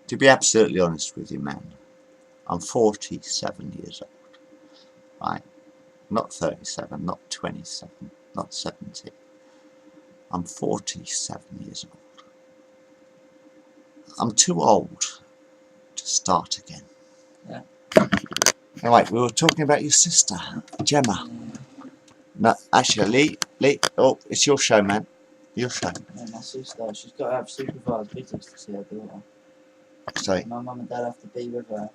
to be absolutely honest with you, man, I'm 47 years old. Right? Not 37, not 27, not 70. I'm 47 years old. I'm too old to start again. Yeah. Anyway, we were talking about your sister, Gemma. No, actually, Lee, oh, it's your show, man. Your show. Yeah, my sister, she's got to have supervised visits to see her daughter. Sorry. My mum and dad have to be with her.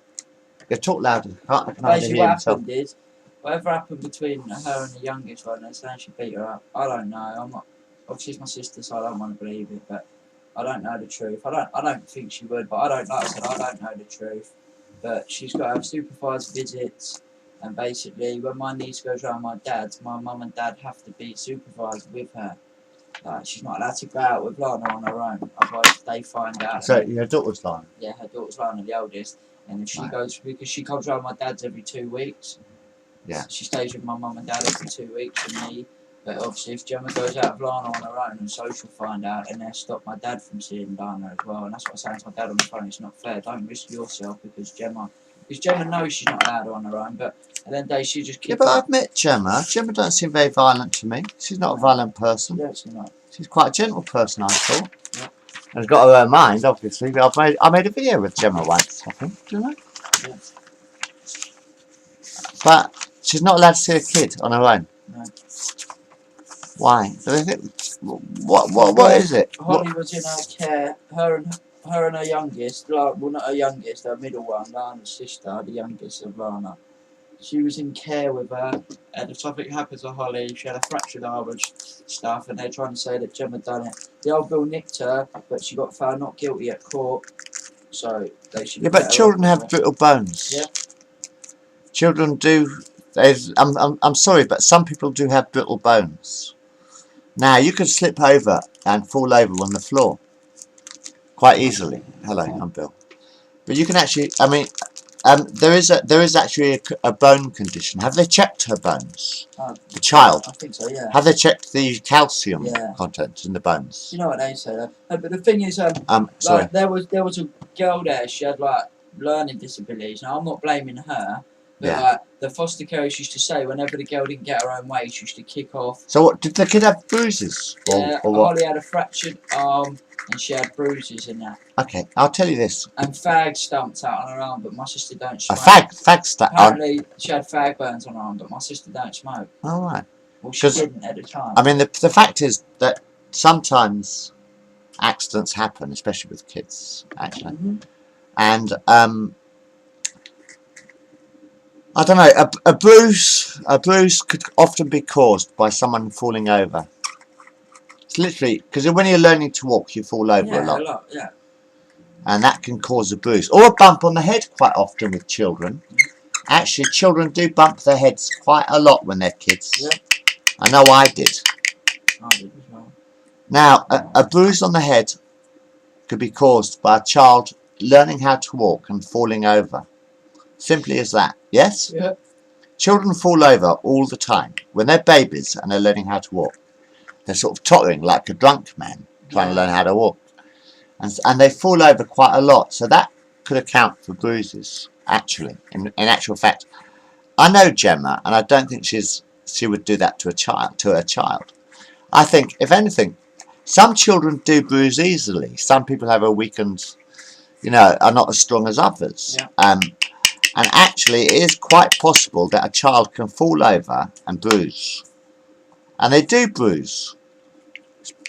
Yeah, talk louder. I can Basically, hear what himself. happened is, whatever happened between her and the youngest one, they're saying she beat her up. I don't know. I'm not. Obviously, it's my sister, so I don't want to believe it, but I don't know the truth. I don't think she would, but I don't. Like I said, I don't know the truth. But she's got to have supervised visits, and basically, when my niece goes around my dad's, my mum and dad have to be supervised with her. Like, she's not allowed to go out with Lana on her own, otherwise they find out. So your daughter's Lana? Yeah, her daughter's Lana, the oldest. And if she goes, because she comes around my dad's every 2 weeks. Yeah. She stays with my mum and dad every 2 weeks and me. But obviously, if Gemma goes out with Lana on her own, and social find out, and they'll stop my dad from seeing Lana as well. And that's what I'm saying to my dad on the phone. It's not fair. Don't risk yourself because Gemma knows she's not allowed on her own. But at the end of the day, she just keeps. Yeah, but I've met Gemma. Gemma doesn't seem very violent to me. She's not a violent person. Yeah, she's not. She's quite a gentle person, I thought. Yeah. And has got her own mind, obviously. But I made a video with Gemma once, I think. Do you know? Yeah. But she's not allowed to see a kid on her own. No. Why? Do they think, what is it? Holly was in her care. Her and her youngest, well, not her youngest, her middle one, Lana's sister, the youngest of Lana. She was in care with her, and if something happened to Holly, she had a fractured arm and stuff, and they're trying to say that Gemma done it. The old girl nicked her, but she got found not guilty at court, so they should. Yeah, but children have brittle bones. Yeah. Children do. I'm sorry, but some people do have brittle bones. Now you could slip over and fall over on the floor quite easily. Hello, I'm Bill. But you can actually. I mean. There is actually a bone condition. Have they checked her bones? The child? I think so, yeah. Have they checked the calcium content in the bones? You know what they say though. No, but the thing is, sorry. like, there was a girl there. She had like learning disabilities. Now I'm not blaming her, but like the foster carers used to say, whenever the girl didn't get her own way, she used to kick off. So what? Did the kid have bruises? Yeah, or what? Holly had a fractured arm and she had bruises in that. Okay, I'll tell you this. And fag stumps out on her arm, but my sister don't smoke. A fag stump. Apparently, she had fag burns on her arm, but my sister don't smoke. All right. Well, she didn't at the time. I mean, the fact is that sometimes accidents happen, especially with kids, actually. And I don't know. A bruise could often be caused by someone falling over. It's literally because when you're learning to walk, you fall over a lot. Yeah. And that can cause a bruise or a bump on the head quite often with children. Actually, children do bump their heads quite a lot when they're kids. Yeah. I know I did. I did as well. Now, a bruise on the head could be caused by a child learning how to walk and falling over. Simply as that. Yes? Yeah. Children fall over all the time. When they're babies and they're learning how to walk, they're sort of tottering like a drunk man trying to learn how to walk. And they fall over quite a lot. So that could account for bruises, actually. In actual fact, I know Gemma, and I don't think she would do that to her child. I think, if anything, some children do bruise easily. Some people have a weakened, are not as strong as others. Yeah. And actually, it is quite possible that a child can fall over and bruise. And they do bruise.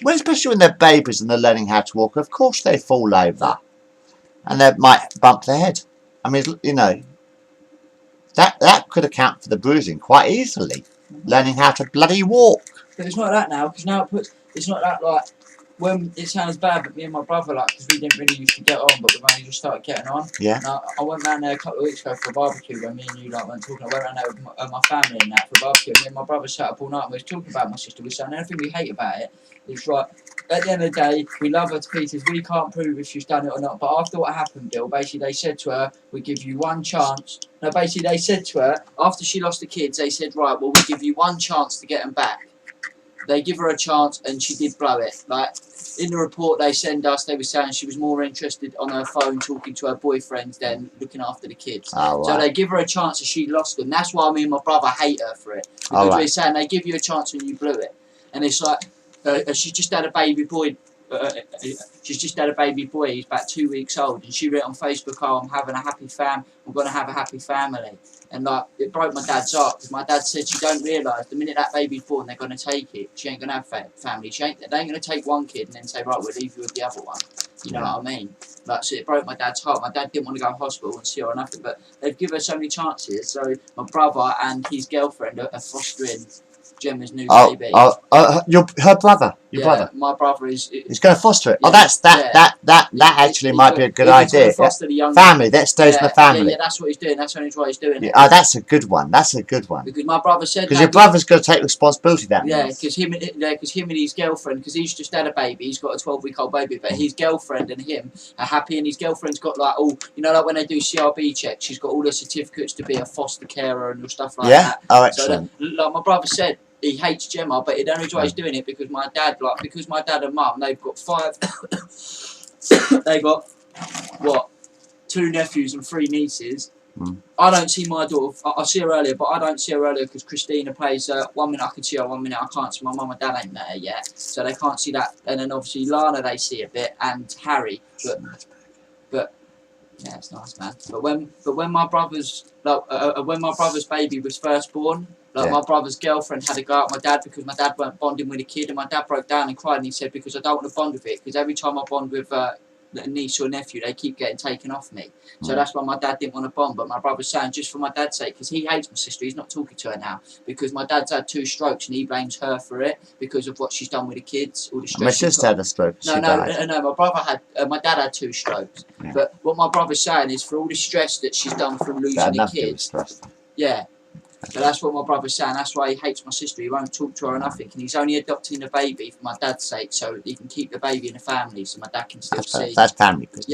Well, especially when they're babies and they're learning how to walk. Of course they fall over. And they might bump their head. I mean, that could account for the bruising quite easily. Learning how to bloody walk. But it's not that now, because now it's not that like, when it sounds bad, but me and my brother, like, because we didn't really used to get on, but we've only just started getting on. Yeah. And I went round there a couple of weeks ago for a barbecue when me and you like weren't talking. I went round there with my family and that for a barbecue. And me and my brother sat up all night and we was talking about my sister. We were saying anything we hate about it is right. At the end of the day, we love her to pieces. We can't prove if she's done it or not. But after what happened, Bill, basically they said to her, "We give you one chance." No, basically they said to her after she lost the kids, they said, "Right, well we give you one chance to get them back." they give her a chance, and she did blow it. Like in the report they send us, they were saying she was more interested on her phone talking to her boyfriends than looking after the kids. Oh, So right. they give her a chance, and she lost them. That's why me and my brother hate her for it, because we're saying they give you a chance and you blew it. And it's like she's just had a baby boy. She's just had a baby boy. He's about 2 weeks old, and she wrote on Facebook, "Oh, I'm having a happy I'm going to have a happy family." And like, it broke my dad's heart, because my dad said, "You don't realise the minute that baby's born, they're going to take it. She ain't going to have family. They ain't going to take one kid and then say, right, we'll leave you with the other one." You know what I mean? Like, so it broke my dad's heart. My dad didn't want to go to hospital and see her or nothing, but they've given her so many chances. So my brother and his girlfriend are fostering Gemma's new baby. Her brother. Your brother. My brother is. He's going to foster it. Yeah, That actually might be a good idea. Family, that stays in the family. Yeah, that's what he's doing. That's the only why he's doing it. Oh, that's a good one. That's a good one. Because my brother said. Because your brother's got to take responsibility. That means. Because him and his girlfriend, because he's just had a baby. He's got a 12-week-old baby, but his girlfriend and him are happy, and his girlfriend's got like all, like when they do CRB checks, she's got all the certificates to be a foster carer and stuff like that. Oh, excellent. So like my brother said, he hates Gemma, but the only reason why he's doing it because my dad and mum, they've got 5. They got 2 nephews and 3 nieces. I don't see my daughter. I see her earlier, but I don't see her earlier because Christina plays. 1 minute I can see her, 1 minute I can't. So my mum and dad ain't met her yet, so they can't see that. And then obviously Lana they see a bit, and Harry. But yeah, it's nice, man. But when my brother's baby was first born. My brother's girlfriend had to go out with my dad because my dad weren't bonding with a kid, and my dad broke down and cried, and he said, because I don't want to bond with it, because every time I bond with a niece or nephew, they keep getting taken off me. So that's why my dad didn't want to bond, but my brother's saying, just for my dad's sake, because he hates my sister, he's not talking to her now, because my dad's had 2 strokes, and he blames her for it, because of what she's done with the kids, all the stress. My sister had a stroke. No, my brother had, my dad had 2 strokes. Yeah. But what my brother's saying is, for all the stress that she's done from losing the kids. Yeah. So that's what my brother's saying. That's why he hates my sister. He won't talk to her or nothing. And he's only adopting the baby for my dad's sake, so he can keep the baby in the family, so my dad can still see. That's family business.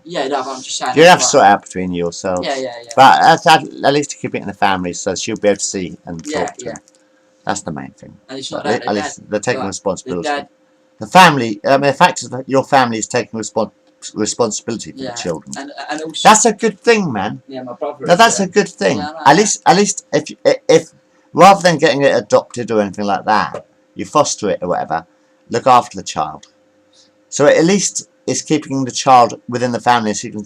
Yeah, no, but I'm just saying. You have to sort it out between yourselves. Yeah. But at least to keep it in the family, so she'll be able to see and talk to him. That's the main thing. And it's not at least they're taking responsibility. The family. I mean, the fact is that your family is taking responsibility for the children. And also, that's a good thing, man. Yeah, my brother. No, that's a good thing. At least if rather than getting it adopted or anything like that, you foster it or whatever, look after the child. So at least it's keeping the child within the family, so you can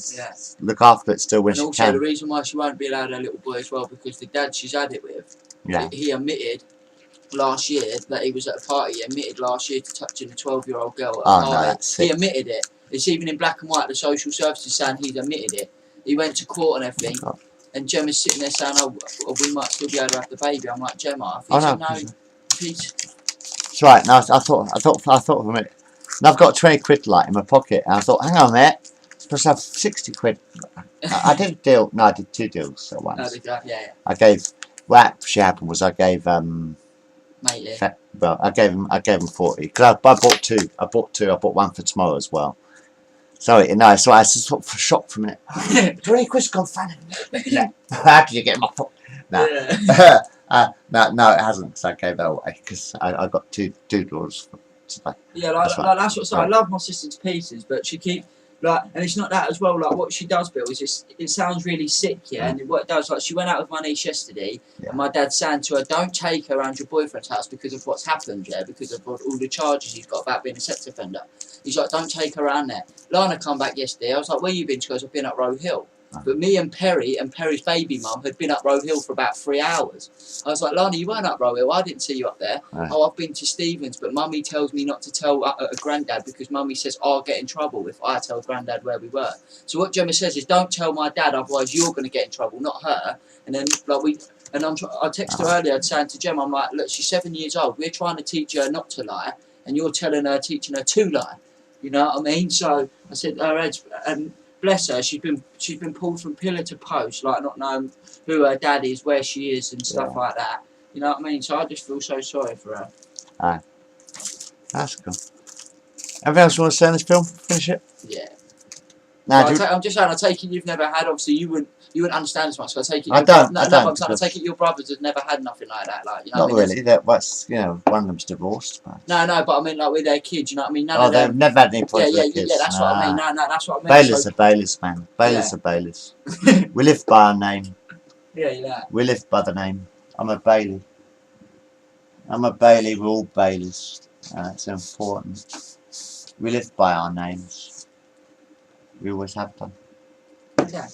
look after it still when she can. And also the reason why she won't be allowed her little boy as well, because the dad she's had it with, he admitted last year that he was at a party. He admitted last year to touching a 12-year-old girl at a party. No, that's sick. He admitted it. It's even in black and white. The social services saying he's admitted it. He went to court and everything, and Gemma's sitting there saying, "Oh, we might still be able to have the baby." I'm like, Gemma, please. That's right. No, I thought for a minute. And I've got 20 quid like in my pocket, and I thought, hang on a minute, I'm supposed to have 60 quid. I did a deal. No, I did 2 deals at once. I gave. What actually happened was I gave I gave him 40 because I bought 2. I bought 1 for tomorrow as well. Sorry, no, so I was sort of shocked for a minute. 20 quid's gone funny. How did you get my pocket? No. No, it hasn't, because I gave that away, because I got two dollars today. Yeah, that's what I love my sister to pieces, but she keeps, and it's not that as well, what she does, Bill, is just, it sounds really sick, and what it does, she went out with my niece yesterday, and my dad's saying to her, don't take her around your boyfriend's house because of what's happened, because of all the charges he's got about being a sex offender. He's like, don't take her around there. Lana come back yesterday, I was like, where you been? She goes, I've been up Roe Hill. But me and Perry's baby mum had been up Roe Hill for about 3 hours. I was like, Lana, you weren't up Roe Hill. I didn't see you up there. Oh, I've been to Stevens, but Mummy tells me not to tell Granddad because Mummy says I'll get in trouble if I tell Granddad where we were. So what Gemma says is, don't tell my dad, otherwise you're going to get in trouble, not her. And then I texted her earlier saying to Gemma, I'm like, look, she's 7 years old. We're trying to teach her not to lie, and you're teaching her to lie. You know what I mean? So I said, and bless her, she's been pulled from pillar to post, like not knowing who her dad is, where she is, and stuff like that. You know what I mean? So I just feel so sorry for her. Aye. That's cool. Anything else you want to say in this film? Finish it? Yeah. Now, Well, I'm just saying. I take it you've never had. Obviously, you wouldn't understand as much. So I take it. I don't. No, I no, don't. but I'm saying, I take it your brothers have never had nothing like that. Like, you know Not what I mean? really. That's one of them's divorced. But... No, but I mean like with their kids. You know what I mean? None Oh, of they've them. never had any problems with kids. Yeah. That's what I mean. No, that's what I mean. Bailiffs So, are bailiffs, man. Bailiffs Yeah. are bailiffs. We live by our name. yeah. We live by the name. I'm a bailey. I'm a bailey. We're all bailies. It's important. We live by our names. We always have done. Yeah.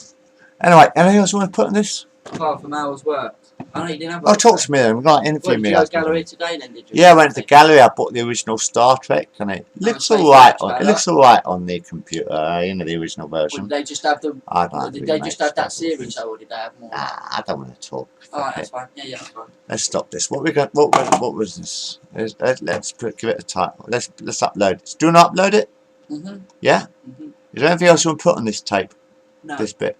Anyway, anything else you want to put on this? Apart from hours work. I know you didn't have. Oh, talk to me then. We've got an What, interview did me. you go to the gallery today then? Did you? Yeah, I went to the gallery. I bought the original Star Trek, and it looks alright. It looks alright on the computer. The original version. Did they just have the? I don't. Did they just have that series, or did they have more? Nah, I don't want to talk. Alright, that's fine. Yeah, that's fine. Let's stop this. What we got? What was this? Let's give it a title. Let's upload it. Do you want to upload it? Mhm. Yeah. Mhm. Is there anything else you want to put on this tape? No. This bit.